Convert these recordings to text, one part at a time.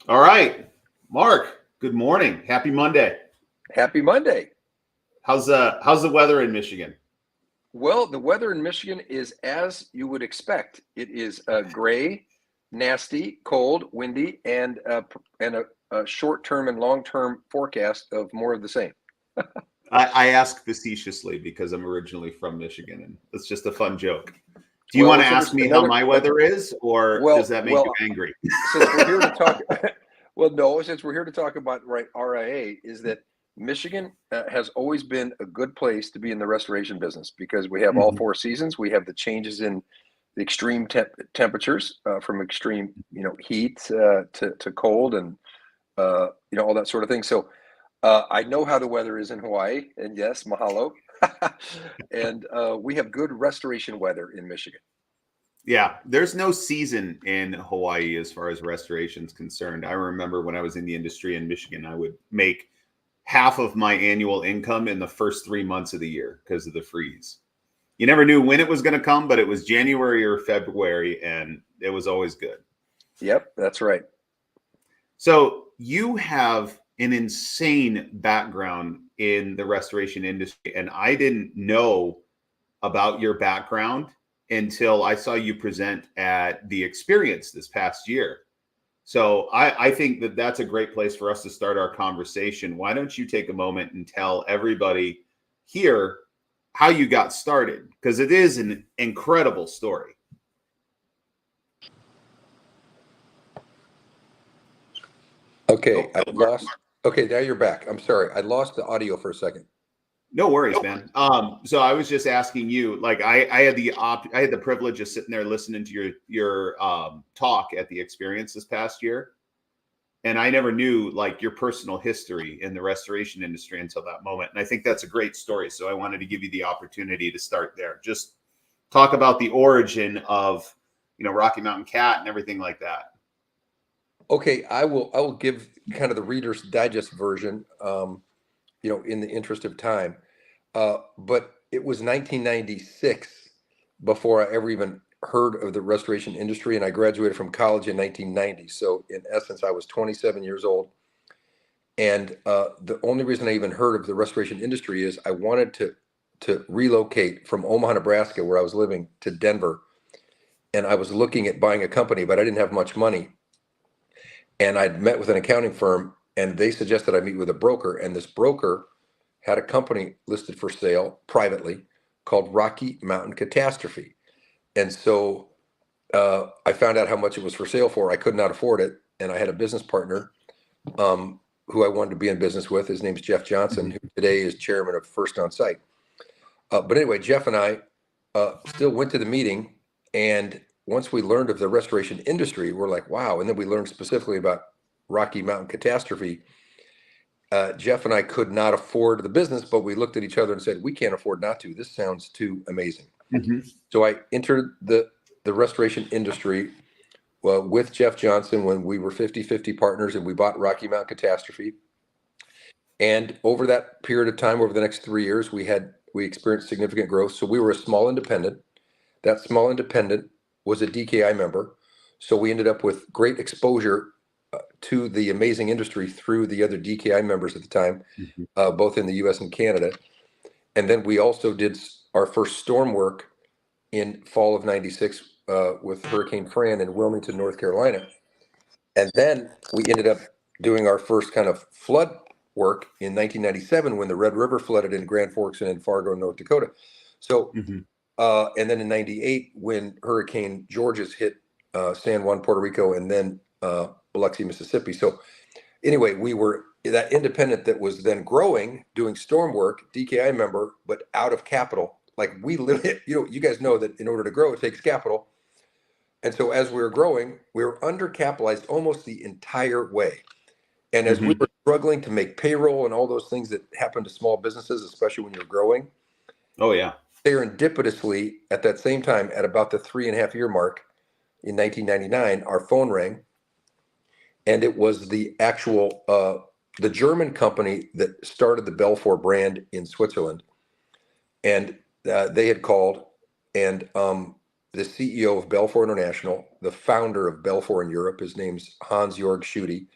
All right, Mark. Good morning. Happy Monday. Happy Monday. How's the weather in Michigan? Well, the weather in Michigan is as you would expect. It is gray, nasty, cold, windy, and a short-term and long-term forecast of more of the same. I ask facetiously because I'm originally from Michigan, and it's just a fun joke. Do you Well, want to it's ask interesting. me how my weather is, or does Well, that make you well, angry? since we're here to talk, well, no, since we're here to talk about right RIA, is that Michigan has always been a good place to be in the restoration business because we have all Mhm. four seasons. We have the changes in the extreme temperatures from extreme, heat to cold and all that sort of thing. So I know how the weather is in Hawaii, and yes, mahalo. And we have good restoration weather in Michigan. Yeah, there's no season in Hawaii as far as restoration is concerned. I remember when I was in the industry in Michigan, I would make half of my annual income in the first 3 months of the year because of the freeze. You never knew when it was going to come, but it was January or February, and it was always good. Yep, that's right. So you have an insane background in the restoration industry, and I didn't know about your background until I saw you present at the experience this past year. So I think that that's a great place for us to start our conversation. Why don't you take a moment and tell everybody here how you got started? Because it is an incredible story. Okay, I lost. Okay, now you're back. I'm sorry. I lost the audio for a second. No worries, man. So I was just asking you, like I had the privilege of sitting there listening to your talk at the experience this past year, and I never knew like your personal history in the restoration industry until that moment. And I think that's a great story. So I wanted to give you the opportunity to start there. Just talk about the origin of Rocky Mountain Cat and everything like that. Okay, I will give kind of the Reader's Digest version, in the interest of time. But it was 1996 before I ever even heard of the restoration industry, and I graduated from college in 1990. So in essence, I was 27 years old. And the only reason I even heard of the restoration industry is I wanted to relocate from Omaha, Nebraska, where I was living, to Denver, and I was looking at buying a company, but I didn't have much money. And I'd met with an accounting firm, and they suggested I meet with a broker, and this broker had a company listed for sale privately called Rocky Mountain Catastrophe. And so I found out how much it was for sale for. I could not afford it, and I had a business partner who I wanted to be in business with. His name's Jeff Johnson, who today is chairman of First On Site. But anyway, Jeff and I still went to the meeting, and once we learned of the restoration industry, we're like, wow. And then we learned specifically about Rocky Mountain Catastrophe. Jeff and I could not afford the business, but we looked at each other and said, we can't afford not to. This sounds too amazing. Mm-hmm. So I entered the restoration industry with Jeff Johnson when we were 50-50 partners, and we bought Rocky Mountain Catastrophe. And over that period of time, over the next 3 years, we experienced significant growth. So we were a small independent. That small independent was a DKI member. So we ended up with great exposure to the amazing industry through the other DKI members at the time, Mm-hmm. both in the US and Canada. And then we also did our first storm work in fall of 96 with Hurricane Fran in Wilmington, North Carolina. And then we ended up doing our first kind of flood work in 1997 when the Red River flooded in Grand Forks and in Fargo, North Dakota. So, Mm-hmm. and then in 98 when Hurricane Georges hit San Juan, Puerto Rico, and then Biloxi, Mississippi. So anyway, we were that independent that was then growing, doing storm work, DKI member, but out of capital. Like we literally, you guys know that in order to grow, it takes capital. And so as we were growing, we were undercapitalized almost the entire way. And as we Mm-hmm. were struggling to make payroll and all those things that happen to small businesses, especially when you're growing, Oh yeah. serendipitously at that same time, at about the 3.5 year mark in 1999, our phone rang, and it was the actual the German company that started the Belfour brand in Switzerland, and they had called, and the CEO of Belfor International, the founder of Belfor in Europe. His name's Hans-Jörg Schutte.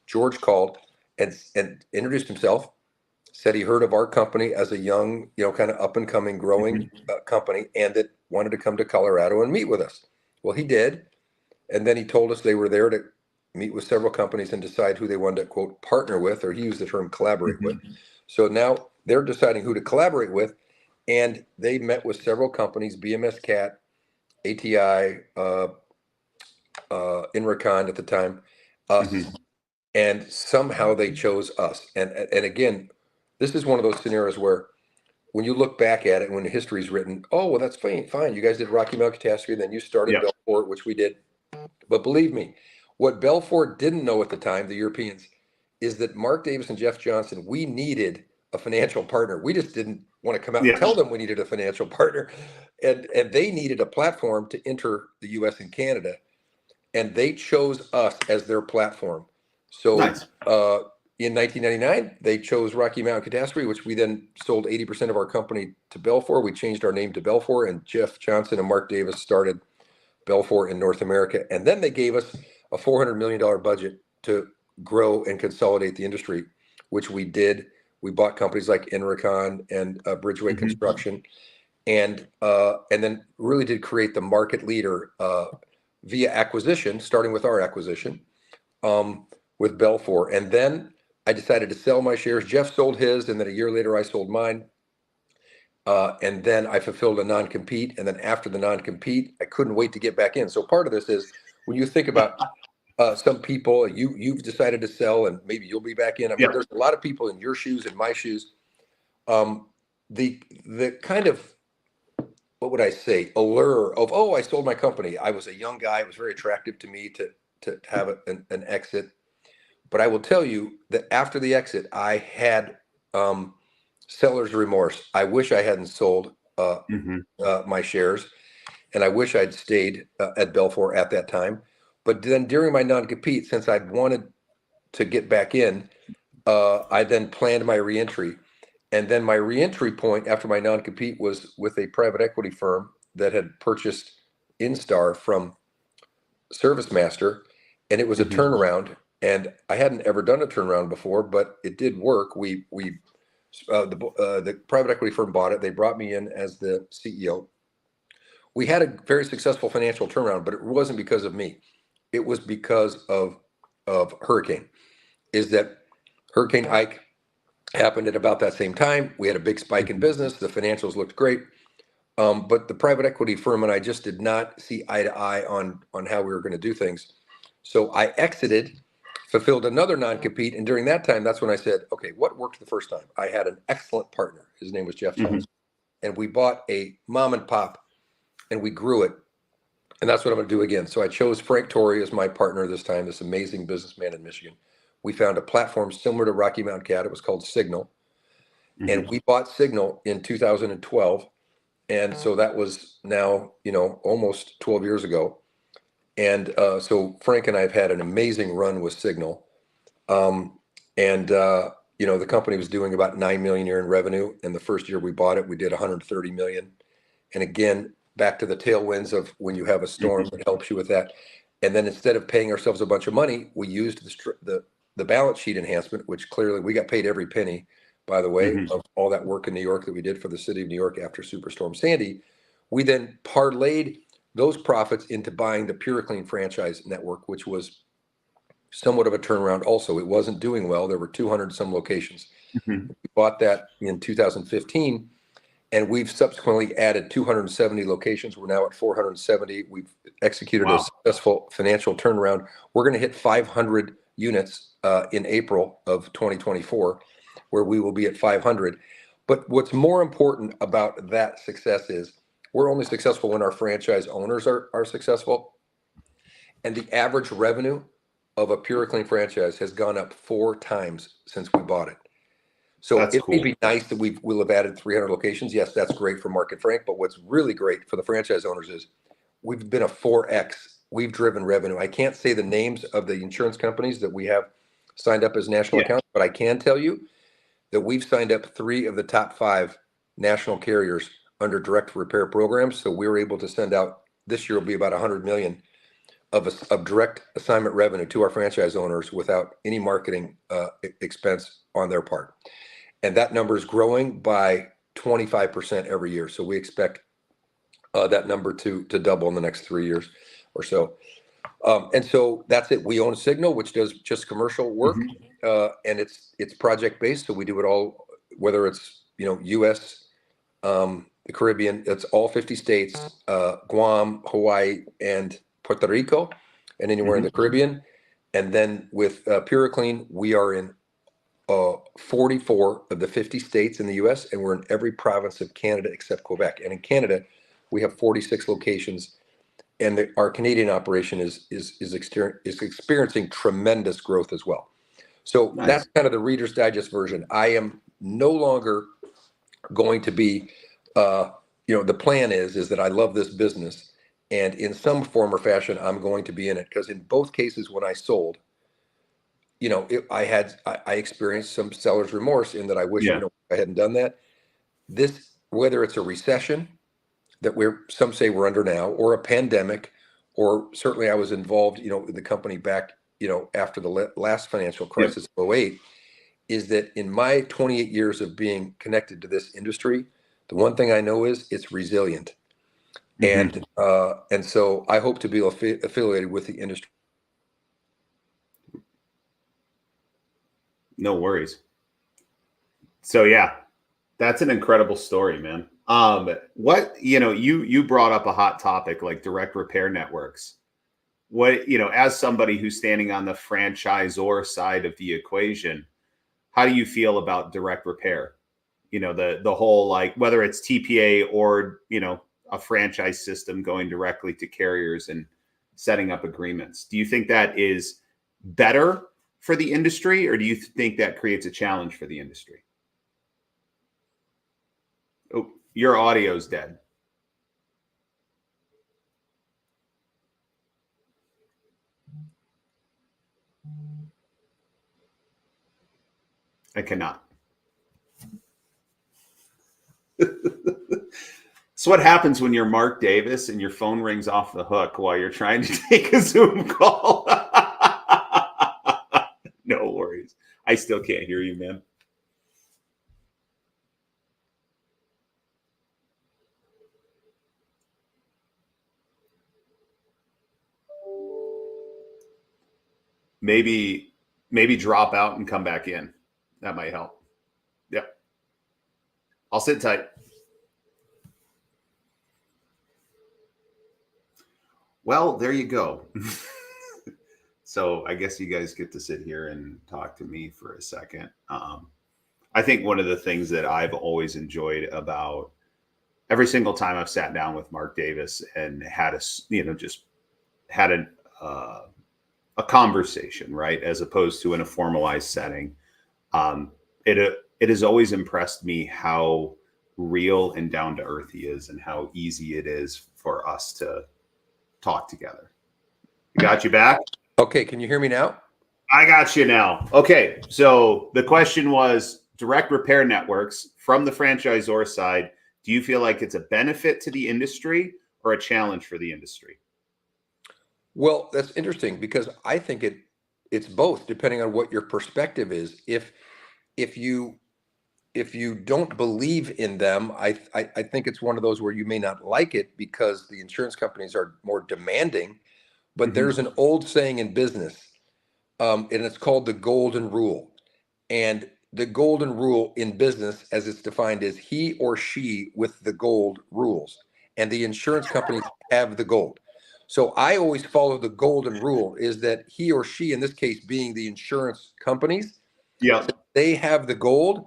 George called and introduced himself, said he heard of our company as a young, kind of up and coming, growing company, and that wanted to come to Colorado and meet with us. Well, he did. And then he told us they were there to meet with several companies and decide who they wanted to, quote, partner with, or he used the term collaborate with. So now they're deciding who to collaborate with. And they met with several companies, BMS Cat, ATI, Inricon at the time, us, and somehow they chose us. And again, this is one of those scenarios where when you look back at it, when the history is written, oh, well, that's fine. You guys did Rocky Mountain Catastrophe, then you started Belfort, which we did. But believe me, what Belfort didn't know at the time, the Europeans, is that Mark Davis and Jeff Johnson, we needed a financial partner. We just didn't want to come out and tell them we needed a financial partner. And they needed a platform to enter the US and Canada. And they chose us as their platform. So Nice. In 1999, they chose Rocky Mountain Catastrophe, which we then sold 80% of our company to Belfor. We changed our name to Belfor, and Jeff Johnson and Mark Davis started Belfor in North America. And then they gave us a $400 million budget to grow and consolidate the industry, which we did. We bought companies like Enricon and Bridgeway Construction, and then really did create the market leader via acquisition, starting with our acquisition with Belfor. And then I decided to sell my shares. Jeff sold his, and then a year later I sold mine. And then I fulfilled a non-compete. And then after the non-compete, I couldn't wait to get back in. So part of this is when you think about some people, you've decided to sell, and maybe you'll be back in. I mean, there's a lot of people in your shoes, in my shoes. The kind of, what would I say, allure of, oh, I sold my company. I was a young guy. It was very attractive to me to have an exit. But I will tell you that after the exit, I had seller's remorse. I wish I hadn't sold my shares, and I wish I'd stayed at Belfor at that time. But then during my non-compete, since I'd wanted to get back in, I then planned my reentry. And then my reentry point after my non-compete was with a private equity firm that had purchased Instar from ServiceMaster, and it was a turnaround. And I hadn't ever done a turnaround before, but it did work. The private equity firm bought it. They brought me in as the CEO. We had a very successful financial turnaround, but it wasn't because of me. It was because of Hurricane. Is that Hurricane Ike happened at about that same time. We had a big spike in business. The financials looked great. But the private equity firm and I just did not see eye to eye on how we were going to do things. So I exited, fulfilled another non-compete. And during that time, that's when I said, okay, what worked the first time? I had an excellent partner. His name was Jeff Johnson. And we bought a mom and pop and we grew it. And that's what I'm going to do again. So I chose Frank Torrey as my partner this time, this amazing businessman in Michigan. We found a platform similar to Rocky Mountain Cat. It was called Signal. And we bought Signal in 2012. And so that was now, almost 12 years ago. And so Frank and I have had an amazing run with Signal. The company was doing about 9 million a year in revenue. And the first year we bought it, we did 130 million. And again, back to the tailwinds of when you have a storm that helps you with that. And then instead of paying ourselves a bunch of money, we used the balance sheet enhancement, which clearly we got paid every penny, by the way, of all that work in New York that we did for the city of New York after Superstorm Sandy. We then parlayed those profits into buying the Puroclean franchise network, which was somewhat of a turnaround also. It wasn't doing well. There were 200 some locations. We bought that in 2015, and we've subsequently added 270 locations. We're now at 470. We've executed a successful financial turnaround. We're going to hit 500 units in April of 2024, where we will be at 500. But what's more important about that success is we're only successful when our franchise owners are successful. And the average revenue of a Puroclean franchise has gone up 4 times since we bought it. So it may be nice that we'll have added 300 locations. Yes, that's great for Mark and Frank. But what's really great for the franchise owners is we've been a 4X. We've driven revenue. I can't say the names of the insurance companies that we have signed up as national accounts, but I can tell you that we've signed up 3 of the top 5 national carriers under direct repair programs. So we were able to send out this year will be about 100 million of direct assignment revenue to our franchise owners without any marketing expense on their part. And that number is growing by 25% every year. So we expect that number to double in the next 3 years or so. And so that's it. We own Signal, which does just commercial work, and it's project based. So we do it all, whether it's U.S., the Caribbean. It's all 50 states, Guam, Hawaii, and Puerto Rico, and anywhere in the Caribbean. And then with Puroclean, we are in 44 of the 50 states in the U.S., and we're in every province of Canada except Quebec. And in Canada, we have 46 locations. And our Canadian operation is experiencing tremendous growth as well. So Nice. That's kind of the Reader's Digest version. I am no longer going to be, the plan is that I love this business, and in some form or fashion, I'm going to be in it. Because in both cases, when I sold, I experienced some seller's remorse in that I wish I hadn't done that. This, whether it's a recession that some say we're under now, or a pandemic, or certainly I was involved, in the company back, after the last financial crisis of 08, is that in my 28 years of being connected to this industry, the one thing I know is it's resilient. And so I hope to be affiliated with the industry. No worries. So yeah, that's an incredible story, man. What, you brought up a hot topic like direct repair networks. What, as somebody who's standing on the franchisor side of the equation, how do you feel about direct repair? The whole, like, whether it's TPA or, a franchise system going directly to carriers and setting up agreements. Do you think that is better for the industry, or do you think that creates a challenge for the industry? Oh, your audio's dead. I cannot. So what happens when you're Mark Davis and your phone rings off the hook while you're trying to take a Zoom call? No worries. I still can't hear you, man. Maybe drop out and come back in. That might help. Yep. I'll sit tight. Well, there you go. So I guess you guys get to sit here and talk to me for a second. I think one of the things that I've always enjoyed about every single time I've sat down with Mark Davis and had a conversation, right, as opposed to in a formalized setting, it has always impressed me how real and down to earth he is, and how easy it is for us to talk together. Got you back? Okay, can you hear me now? I got you now. Okay, so the question was direct repair networks from the franchisor side. Do you feel like it's a benefit to the industry or a challenge for the industry? Well, that's interesting, because I think it's both, depending on what your perspective is. If you don't believe in them, I think it's one of those where you may not like it because the insurance companies are more demanding. But there's an old saying in business, and it's called the golden rule. And the golden rule in business, as it's defined, is he or she with the gold rules. And the insurance companies have the gold. So I always follow the golden rule, is that he or she, in this case being the insurance companies, they have the gold.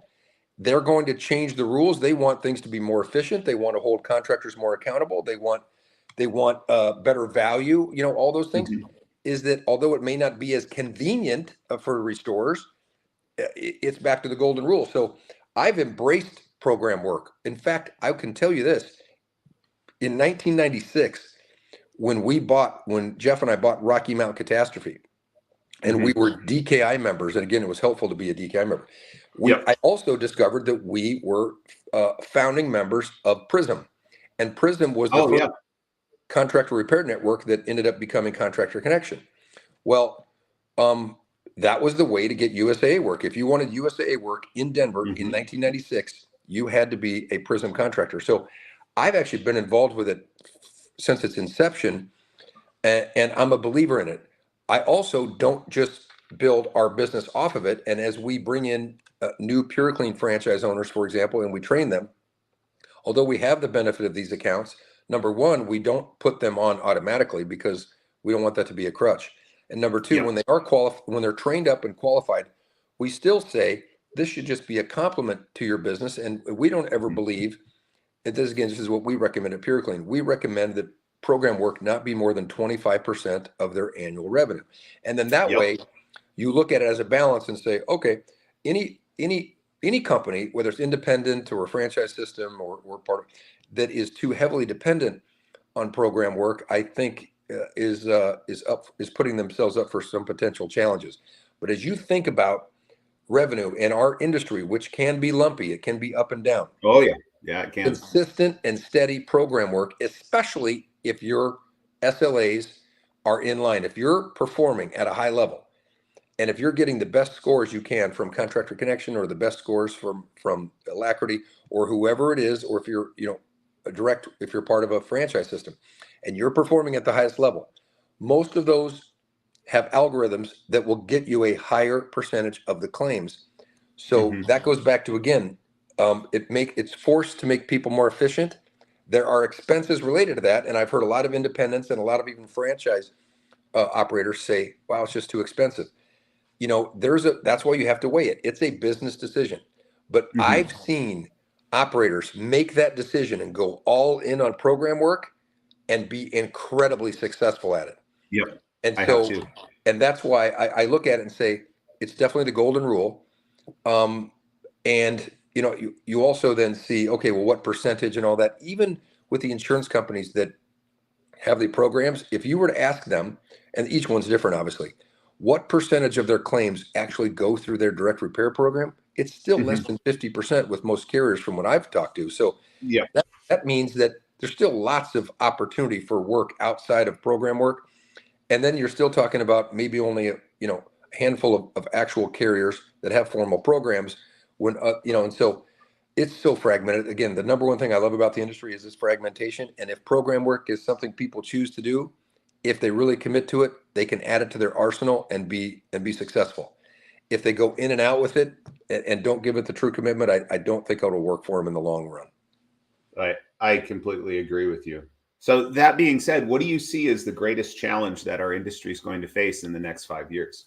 They're going to change the rules. They want things to be more efficient. They want to hold contractors more accountable. They want better value. All those things. Is that although it may not be as convenient for restorers, it's back to the golden rule. So I've embraced program work. In fact, I can tell you this: in 1996, when Jeff and I bought Rocky Mountain Catastrophe, and we were DKI members, and again, it was helpful to be a DKI member. I also discovered that we were founding members of Prism, and Prism was the first. contractor repair network that ended up becoming Contractor Connection. Well, that was the way to get USAA work. If you wanted USAA work in Denver in 1996, you had to be a Prism contractor. So I've actually been involved with it since its inception, and I'm a believer in it. I also don't just build our business off of it. And as we bring in new Puroclean franchise owners, for example, and we train them, although we have the benefit of these accounts, number one, we don't put them on automatically because we don't want that to be a crutch. And number two, Yep. when they are when they're trained up and qualified, we still say this should just be a complement to your business. And we don't ever believe, and this is what we recommend at Puroclean. We recommend that program work not be more than 25% of their annual revenue. And then that Yep. way you look at it as a balance and say, okay, any company, whether it's independent or a franchise system or part of, that is too heavily dependent on program work, I think is putting themselves up for some potential challenges. But as you think about revenue in our industry, which can be lumpy, it can be up and down. Oh yeah. Yeah, it can. Consistent and steady program work, especially if your SLAs are in line, if you're performing at a high level, and if you're getting the best scores you can from Contractor Connection or the best scores from Alacrity or whoever it is, or if you're if you're part of a franchise system and you're performing at the highest level, most of those have algorithms that will get you a higher percentage of the claims. So that goes back to, again, it's forced to make people more efficient. There are expenses related to that, and I've heard a lot of independents and a lot of even franchise operators say, "Wow, it's just too expensive." That's why you have to weigh it. It's a business decision. But I've seen operators make that decision and go all in on program work and be incredibly successful at it. Yep. And I have so, too. and that's why I look at it and say, it's definitely the golden rule. And you also then see, okay, well, what percentage and all that, even with the insurance companies that have the programs, if you were to ask them, and each one's different, obviously, what percentage of their claims actually go through their direct repair program? It's still less than 50% with most carriers from what I've talked to. So Yeah. that means that there's still lots of opportunity for work outside of program work. And then you're still talking about maybe only a handful of actual carriers that have formal programs when and so it's so fragmented. Again, the number one thing I love about the industry is this fragmentation. And if program work is something people choose to do, if they really commit to it, they can add it to their arsenal and be successful. If they go in and out with it and don't give it the true commitment, I don't think it'll work for them in the long run. I completely agree with you. So that being said, what do you see as the greatest challenge that our industry is going to face in the next 5 years?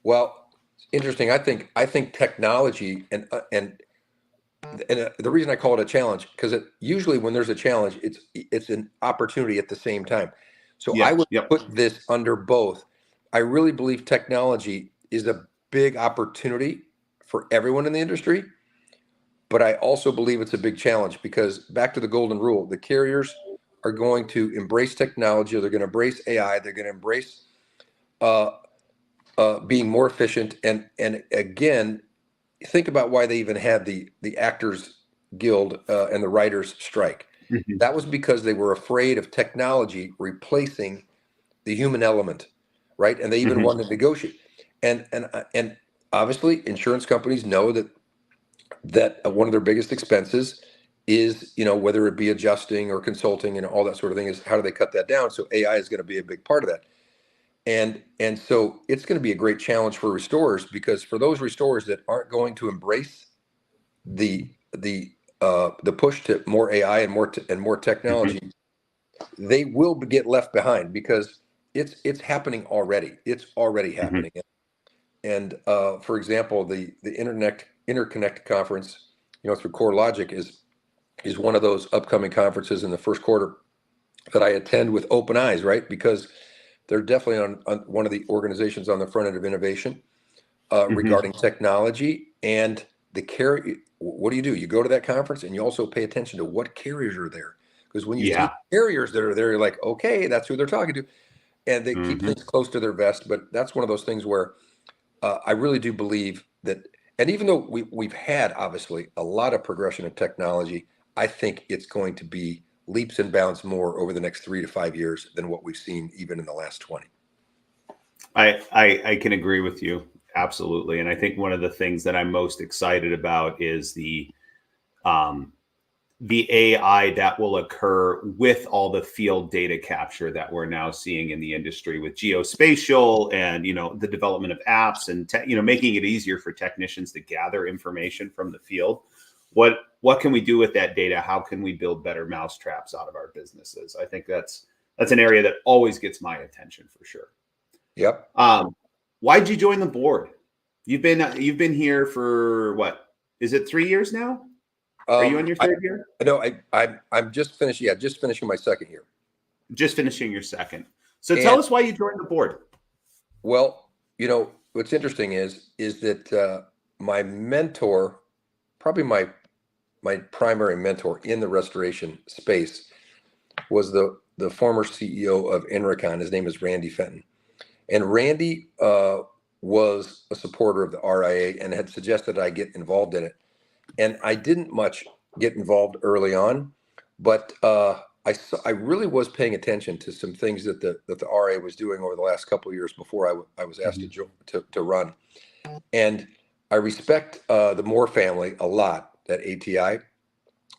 Well, interesting. I think technology and the reason I call it a challenge, because usually when there's a challenge, it's an opportunity at the same time. So I would put this under both. I really believe technology is a big opportunity for everyone in the industry, but I also believe it's a big challenge because, back to the golden rule, the carriers are going to embrace technology, or they're going to embrace AI, they're going to embrace being more efficient, and again, think about why they even had the Actors Guild and the writers strike. That was because they were afraid of technology replacing the human element, right? And they even wanted to negotiate. And obviously, insurance companies know that one of their biggest expenses is, whether it be adjusting or consulting and all that sort of thing, is how do they cut that down? So AI is going to be a big part of that. And so it's going to be a great challenge for restorers, because for those restorers that aren't going to embrace the push to more AI and more technology, they will get left behind, because it's happening already. It's already happening. And for example, the Interconnect conference, through CoreLogic is one of those upcoming conferences in the first quarter that I attend with open eyes, right? Because they're definitely on one of the organizations on the front end of innovation regarding technology and the carrier. What do? You go to that conference and you also pay attention to what carriers are there. Because when you see carriers that are there, you're like, okay, that's who they're talking to. And they keep things close to their vest. But that's one of those things where I really do believe that, and even though we've had obviously a lot of progression in technology, I think it's going to be leaps and bounds more over the next 3 to 5 years than what we've seen even in the last 20. I can agree with you absolutely, and I think one of the things that I'm most excited about is um, the AI that will occur with all the field data capture that we're now seeing in the industry with geospatial and the development of apps and making it easier for technicians to gather information from the field. What can we do with that data? How can we build better mousetraps out of our businesses? I think that's an area that always gets my attention for sure. Yep. Why'd you join the board? You've been here for what? Is it 3 years now? Are you in your third year? No, I'm just finished. Yeah, just finishing my second year. Just finishing your second. So tell us why you joined the board. Well, what's interesting is that my mentor, probably my primary mentor in the restoration space, was the former CEO of Enricon. His name is Randy Fenton, and Randy was a supporter of the RIA and had suggested I get involved in it. And I didn't much get involved early on, but I really was paying attention to some things that the RA was doing over the last couple of years before I was asked to run. And I respect the Moore family a lot at ATI.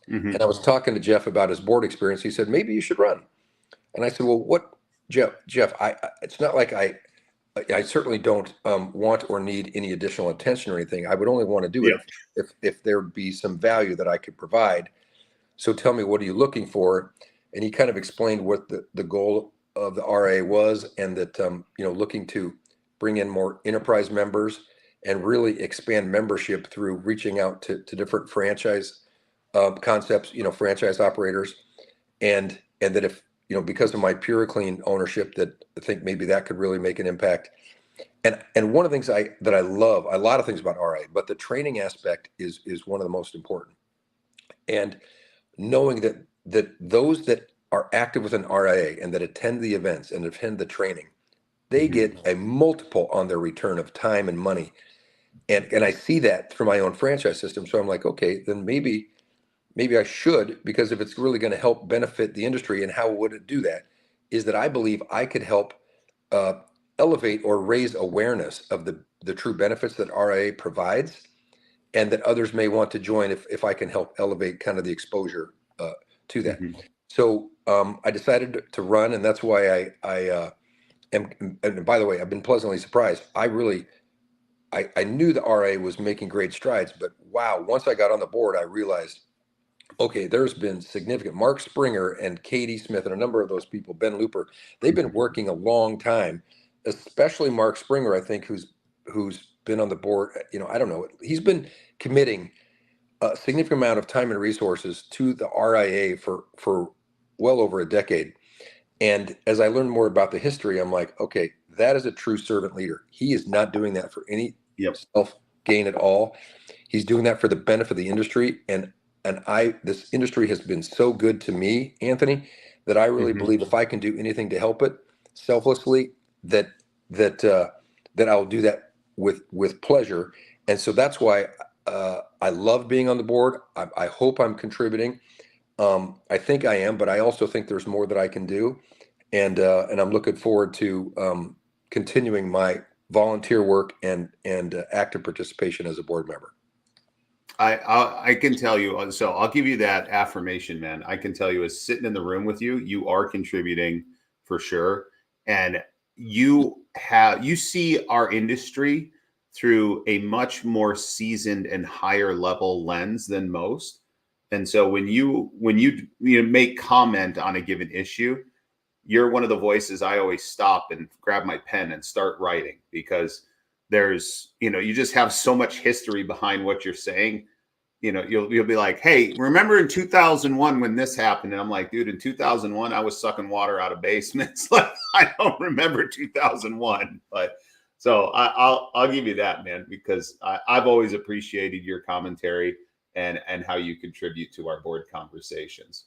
And I was talking to Jeff about his board experience. He said, maybe you should run. And I said, well, what, Jeff, it's not like I certainly don't want or need any additional attention or anything. I would only want to do it if there would be some value that I could provide. So tell me, what are you looking for? And he kind of explained what the goal of the RA was, and that looking to bring in more enterprise members and really expand membership through reaching out to different franchise concepts, franchise operators, and that if because of my Puroclean ownership, that I think maybe that could really make an impact. And one of the things that I love, a lot of things about RA, but the training aspect is one of the most important. And knowing that those that are active within RIA and that attend the events and attend the training, they get a multiple on their return of time and money. And I see that through my own franchise system. So I'm like, okay, then maybe I should, because if it's really going to help benefit the industry, and how would it do that, is that I believe I could help elevate or raise awareness of the true benefits that RIA provides, and that others may want to join if I can help elevate kind of the exposure to that. So I decided to run, and that's why I am. And by the way, I've been pleasantly surprised. I knew the RA was making great strides, but wow, once I got on the board, I realized, okay, there's been significant. Mark Springer and Katie Smith and a number of those people, Ben Looper, they've been working a long time, especially Mark Springer, I think, who's been on the board. I don't know. He's been committing a significant amount of time and resources to the RIA for well over a decade. And as I learned more about the history, I'm like, okay, that is a true servant leader. He is not doing that for any self gain at all. He's doing that for the benefit of the industry. And this industry has been so good to me, Anthony, that I really believe if I can do anything to help it selflessly, that I'll do that with pleasure. And so that's why I love being on the board. I hope I'm contributing. I think I am, but I also think there's more that I can do, and I'm looking forward to continuing my volunteer work and active participation as a board member. I can tell you, so I'll give you that affirmation, man. I can tell you, as sitting in the room with you, you are contributing for sure, and you see our industry through a much more seasoned and higher level lens than most. And so when you make comment on a given issue, you're one of the voices I always stop and grab my pen and start writing, because there's, you just have so much history behind what you're saying. You'll be like, hey, remember in 2001 when this happened? And I'm like, dude, in 2001, I was sucking water out of basements. Like, I don't remember 2001, but so I'll give you that, man, because I've always appreciated your commentary and how you contribute to our board conversations.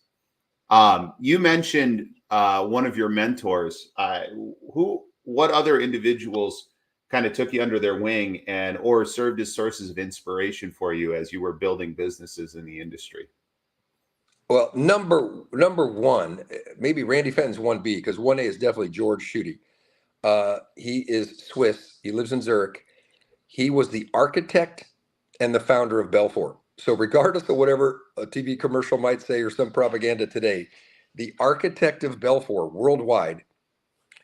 You mentioned one of your mentors. What other individuals kind of took you under their wing or served as sources of inspiration for you as you were building businesses in the industry? Well, number one, maybe Randy Fenton's 1B, because 1A is definitely George Schutte. He is Swiss. He lives in Zurich. He was the architect and the founder of Belfour. So regardless of whatever a TV commercial might say or some propaganda today, the architect of Belfour worldwide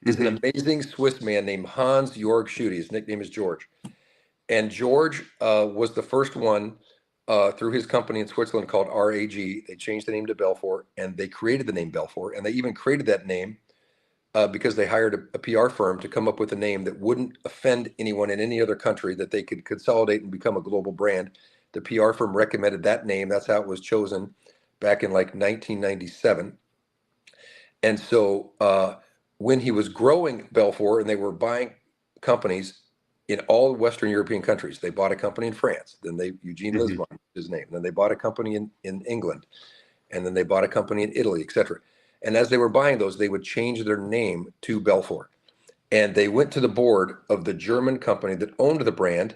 is an amazing Swiss man named Hans Jörg Schutte. His nickname is George. And George was the first one through his company in Switzerland called RAG. They changed the name to Belfour, and they created the name Belfour. And they even created that name because they hired a PR firm to come up with a name that wouldn't offend anyone in any other country, that they could consolidate and become a global brand. The PR firm recommended that name. That's how it was chosen back in like 1997. And so when he was growing Belfour and they were buying companies in all Western European countries, they bought a company in France, then Eugene Lisbon, his name, then they bought a company in England, and then they bought a company in Italy, etc. And as they were buying those, they would change their name to Belfour. And they went to the board of the German company that owned the brand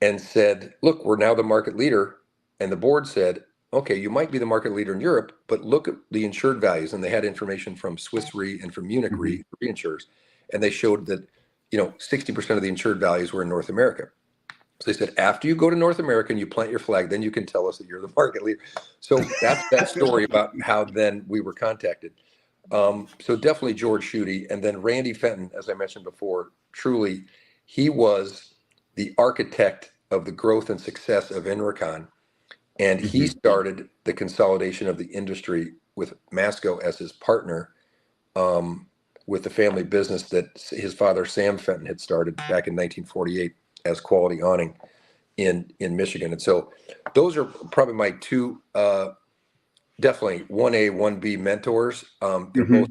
and said, look, we're now the market leader. And the board said, okay, you might be the market leader in Europe, but look at the insured values. And they had information from Swiss Re and from Munich Re, reinsurers. And they showed that, 60% of the insured values were in North America. So they said, after you go to North America and you plant your flag, then you can tell us that you're the market leader. So that's that story about how then we were contacted. So definitely George Schutte. And then Randy Fenton, as I mentioned before, truly, he was the architect of the growth and success of Enricon. And he started the consolidation of the industry with Masco as his partner, with the family business that his father, Sam Fenton, had started back in 1948 as Quality Awning in Michigan. And so those are probably my two, definitely 1A, 1B mentors. They're both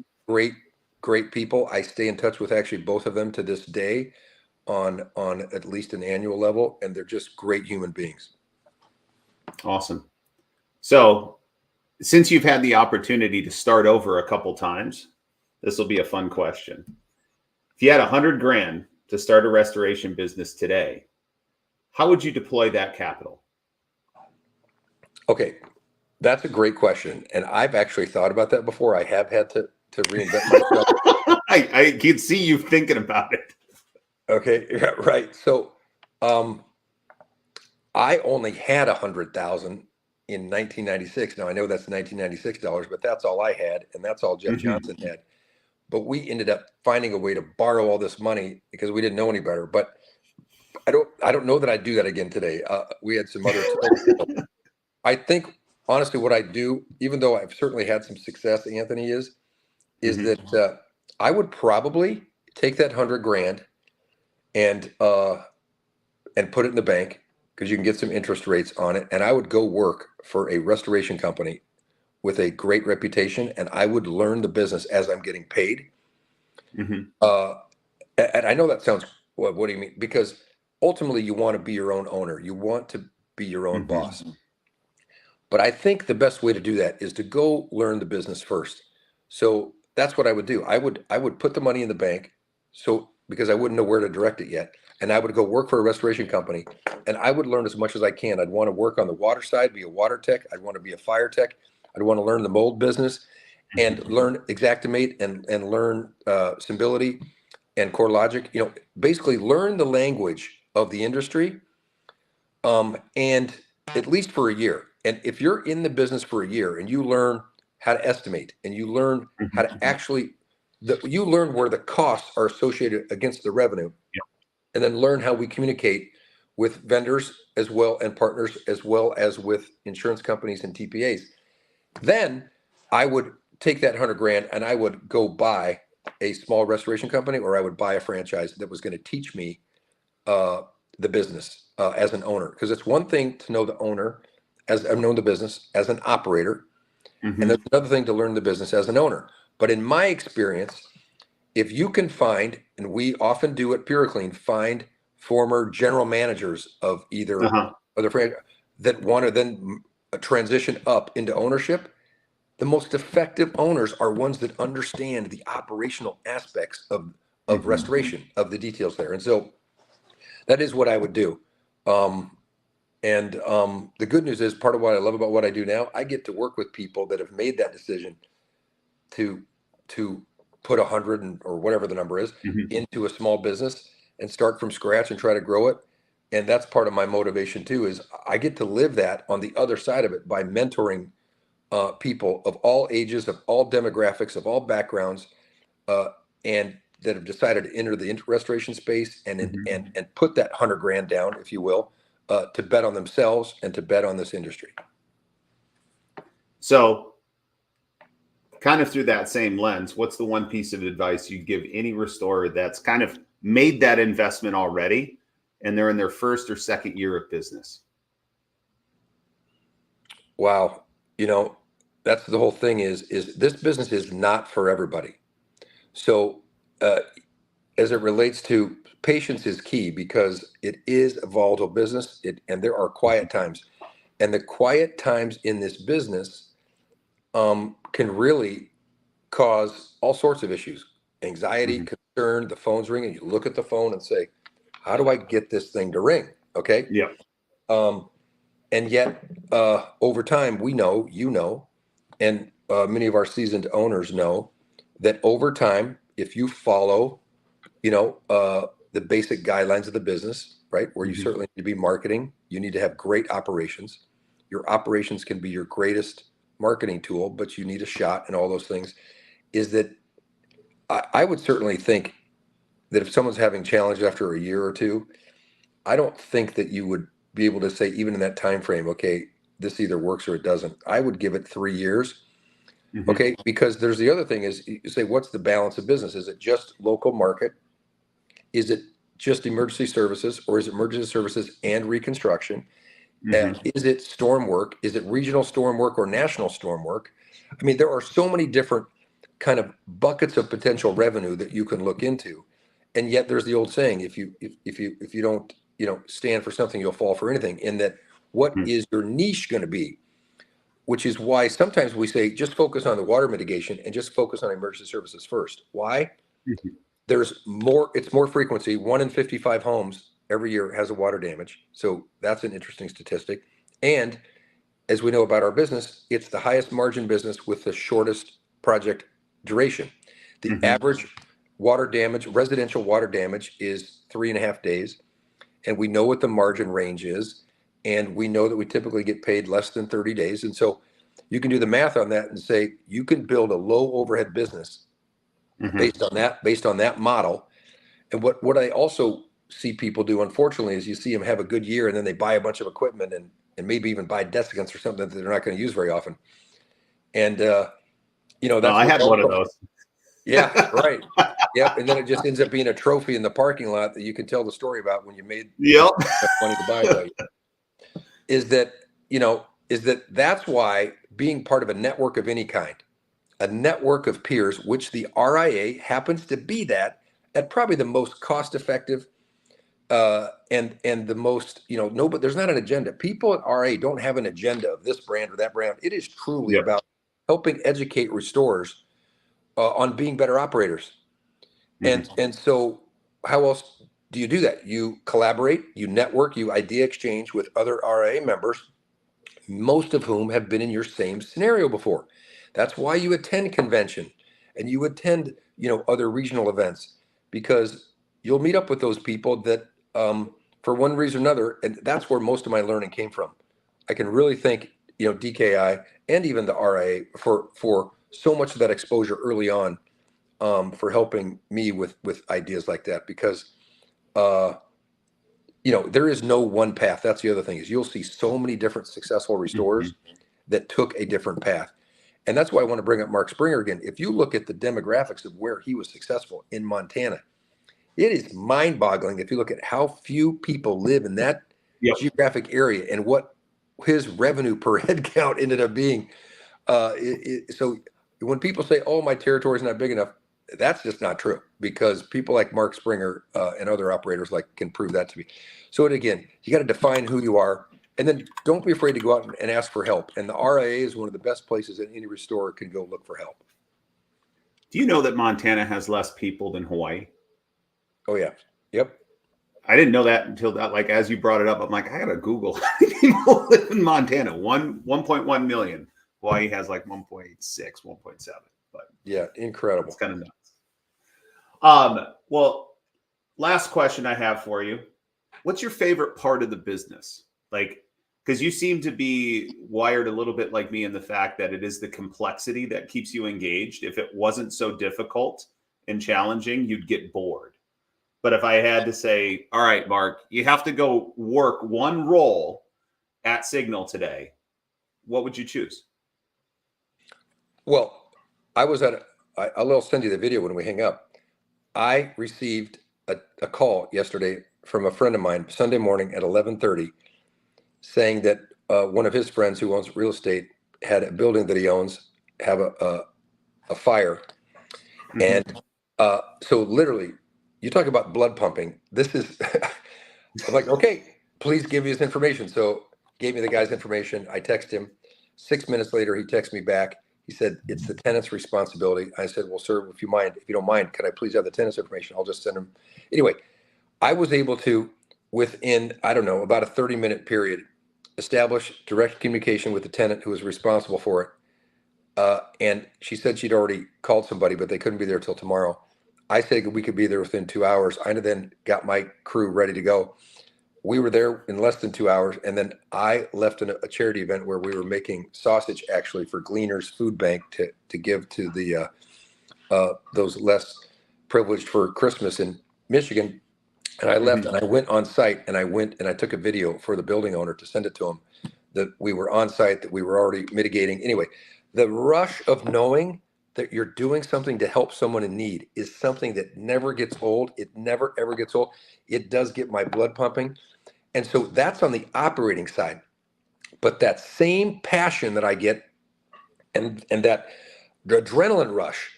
great people. I stay in touch with actually both of them to this day on at least an annual level, and they're just great human beings. Awesome. So since you've had the opportunity to start over a couple times, this will be a fun question. If you had $100,000 to start a restoration business today, how would you deploy that capital? Okay, that's a great question, and I've actually thought about that before. I have had to reinvent myself. I can see you thinking about it. Okay, yeah, right. So, I only had 100,000 in 1996. Now I know that's $1996, but that's all I had, and that's all Jeff Johnson had. But we ended up finding a way to borrow all this money because we didn't know any better. But I don't know that I'd do that again today. We had some other. I think honestly, what I do, even though I've certainly had some success, Anthony, is that I would probably take that $100,000 and put it in the bank because you can get some interest rates on it, and I would go work for a restoration company with a great reputation, and I would learn the business as I'm getting paid. And I know that sounds, what do you mean? Because ultimately you want to be your own owner. You want to be your own boss. But I think the best way to do that is to go learn the business first. So that's what I would do. I would put the money in the bank, so because I wouldn't know where to direct it yet, and I would go work for a restoration company, and I would learn as much as I can. I'd want to work on the water side, be a water tech. I'd want to be a fire tech. I'd want to learn the mold business and learn Exactimate and learn Symbility and CoreLogic. Basically learn the language of the industry, and at least for a year. And if you're in the business for a year and you learn how to estimate and you learn how to actually, you learn where the costs are associated against the revenue, and then learn how we communicate with vendors as well and partners as well as with insurance companies and TPAs. Then I would take that $100,000 and I would go buy a small restoration company, or I would buy a franchise that was going to teach me the business as an owner. Because it's one thing to know the owner, as I've known the business as an operator, and there's another thing to learn the business as an owner. But in my experience, if you can find, and we often do at Puroclean, find former general managers of either other franchise that want to then transition up into ownership, the most effective owners are ones that understand the operational aspects of restoration, of the details there. And so that is what I would do. And the good news is, part of what I love about what I do now, I get to work with people that have made that decision to to put 100 or whatever the number is Mhm. into a small business and start from scratch and try to grow it. And that's part of my motivation too, is I get to live that on the other side of it by mentoring people of all ages, of all demographics, of all backgrounds, uh, and that have decided to enter the restoration space Mhm. and put that 100 grand down, if you will, to bet on themselves and to bet on this industry. So, kind of through that same lens, what's the one piece of advice you'd give any restorer that's kind of made that investment already and they're in their first or second year of business? Wow, you know, that's the whole thing. Is this business is not for everybody. So, uh, as it relates to patience is key because it is a volatile business. And there are quiet times, and the quiet times in this business can really cause all sorts of issues: anxiety, Mhm. concern. The phone's ringing. You look at the phone and say, "How do I get this thing to ring?" Okay. Yeah. Um, and yet, over time, we know, and many of our seasoned owners know that over time, if you follow, the basic guidelines of the business, right, where you Mhm. certainly need to be marketing, you need to have great operations. Your operations can be your greatest marketing tool, but you need a shot and all those things. Is that I would certainly think that if someone's having challenges after a year or two, I don't think that you would be able to say, even in that time frame, okay, this either works or it doesn't. I would give it 3 years. Mhm. Okay, because there's the other thing is, you say, what's the balance of business? Is it just local market? Is it just emergency services, or is it emergency services and reconstruction? Mhm. Is it storm work? Is it regional storm work or national storm work? I mean, there are so many different kind of buckets of potential revenue that you can look into. And yet there's the old saying, if you don't, stand for something, you'll fall for anything. In that, what Mhm. is your niche going to be? Which is why sometimes we say just focus on the water mitigation and just focus on emergency services first. Why? Mhm. It's more frequency. 1 in 55 homes every year has a water damage. So that's an interesting statistic. And as we know about our business, it's the highest margin business with the shortest project duration. The Mhm. average water damage, residential water damage, is 3.5 days. And we know what the margin range is. And we know that we typically get paid less than 30 days. And so you can do the math on that and say you can build a low overhead business Mhm. based on that model. And what I also see people do, unfortunately, is you see them have a good year and then they buy a bunch of equipment and maybe even buy desiccants or something that they're not going to use very often. And Oh, that's I where had all one of those. yeah, right. Yep. And then it just ends up being a trophy in the parking lot that you can tell the story about when you made Yep. enough money to buy it that year. Is that, that's why being part of a network of any kind, a network of peers, which the RIA happens to be that, at probably the most cost effective, and the most, no, but there's not an agenda. People at RA don't have an agenda of this brand or that brand. It is truly Yep. about helping educate restorers on being better operators. And Mhm. so how else do you do that? You collaborate, you network, you idea exchange with other RA members, most of whom have been in your same scenario before. That's why you attend convention and you attend, other regional events, because you'll meet up with those people that, for one reason or another, and that's where most of my learning came from. I can really thank, DKI and even the RIA for so much of that exposure early on, for helping me with ideas like that, because uh, there is no one path. That's the other thing, is you'll see so many different successful Mhm. restorers that took a different path. And that's why I want to bring up Mark Springer again. If you look at the demographics of where he was successful in Montana, it is mind boggling if you look at how few people live in that Yep. geographic area and what his revenue per head count ended up being. So when people say, "Oh, my territory is not big enough," that's just not true, because people like Mark Springer and other operators like can prove that to me. So again, you got to define who you are, and then don't be afraid to go out and ask for help. And the RIA is one of the best places that any restorer can go look for help. Do you know that Montana has less people than Hawaii? Oh yeah, yep. I didn't know that until that, like, as you brought it up, I'm like, I gotta Google how many people live in Montana. 1.1 million. Hawaii has like 1.6, 1.7. But Yeah, incredible. it's kind of nuts. Well, last question I have for you. What's your favorite part of the business? Like, because you seem to be wired a little bit like me in the fact that it is the complexity that keeps you engaged. If it wasn't so difficult and challenging, you'd get bored. But if I had to say, all right, Mark, you have to go work one role at Signal today, what would you choose? Well, I was at, I'll send you the video when we hang up. I received a call yesterday from a friend of mine Sunday morning at 11:30 saying that one of his friends who owns real estate had a building that he owns have a fire. Mhm. And so literally, you talk about blood pumping. This is, I'm like, okay, please give me his information. So gave me the guy's information. I text him. 6 minutes later, he texts me back. He said, it's the tenant's responsibility. I said, well, sir, if you don't mind, could I please have the tenant's information? I'll just send him. Anyway, I was able to, within, I don't know, about a 30-minute period, establish direct communication with the tenant who was responsible for it. And she said she'd already called somebody, but they couldn't be there till tomorrow. I said we could be there within 2 hours. I then got my crew ready to go. We were there in less than 2 hours, and then I left a charity event where we were making sausage actually for Gleaners Food Bank to give to the those less privileged for Christmas in Michigan. And I left and I went on site and I took a video for the building owner to send it to him that we were on site, that we were already mitigating. Anyway, the rush of knowing that you're doing something to help someone in need is something that never gets old. It never, ever gets old. It does get my blood pumping. And so that's on the operating side. But that same passion that I get and that adrenaline rush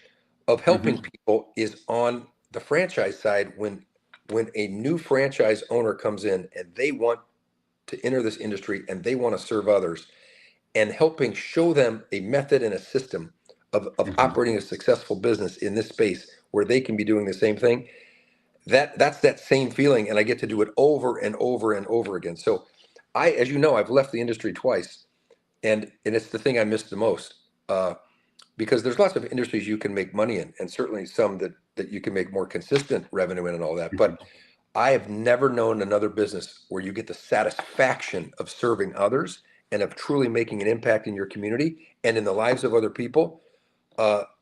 of helping people is on the franchise side when a new franchise owner comes in and they want to enter this industry and they want to serve others and helping show them a method and a system of operating a successful business in this space where they can be doing the same thing. That's that same feeling, and I get to do it over and over and over again. So as you know, I've left the industry twice, and it's the thing I miss the most. Because there's lots of industries you can make money in, and certainly some that you can make more consistent revenue in and all that. But I have never known another business where you get the satisfaction of serving others and of truly making an impact in your community and in the lives of other people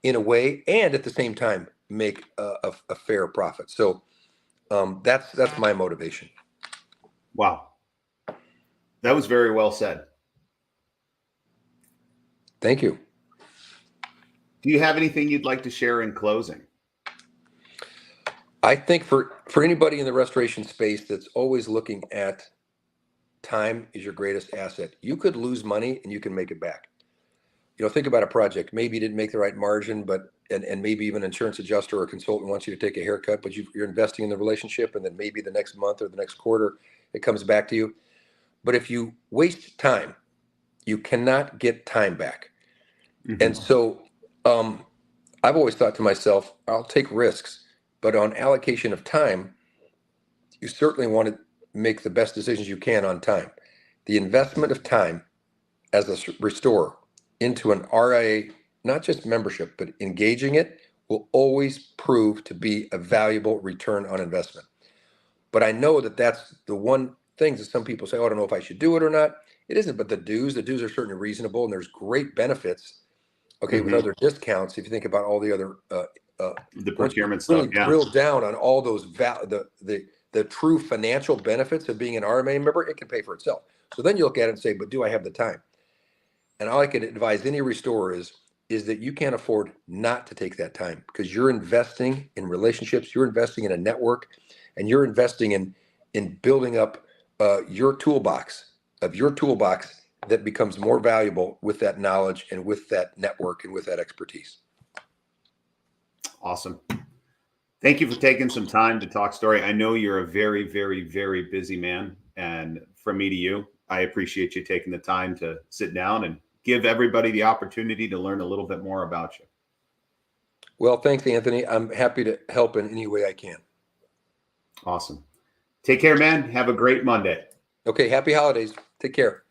in a way, and at the same time make a fair profit. So that's my motivation. Wow. That was very well said. Thank you. Do you have anything you'd like to share in closing? I think for anybody in the restoration space that's always looking at time is your greatest asset. You could lose money and you can make it back. Think about a project. Maybe you didn't make the right margin, but and maybe even an insurance adjuster or a consultant wants you to take a haircut, but you're investing in the relationship, and then maybe the next month or the next quarter it comes back to you. But if you waste time, you cannot get time back. And so I've always thought to myself, I'll take risks, but on allocation of time, you certainly want to make the best decisions you can on time. The investment of time as a restorer into an RIA, not just membership, but engaging it, will always prove to be a valuable return on investment. But I know that that's the one thing that some people say, oh, I don't know if I should do it or not. It isn't, but the dues are certainly reasonable, and there's great benefits. Okay, with other discounts, if you think about all the other, the once you procurement really stuff, yeah. drill down on all those the true financial benefits of being an RMA member, it can pay for itself. So then you look at it and say, but do I have the time? And all I can advise any restorer is that you can't afford not to take that time, because you're investing in relationships, you're investing in a network, and you're investing in building up your toolbox that becomes more valuable with that knowledge and with that network and with that expertise. Awesome. Thank you for taking some time to talk story. I know you're a very, very, very busy man. And from me to you, I appreciate you taking the time to sit down and give everybody the opportunity to learn a little bit more about you. Well, thanks, Anthony. I'm happy to help in any way I can. Awesome. Take care, man. Have a great Monday. Okay, happy holidays. Take care.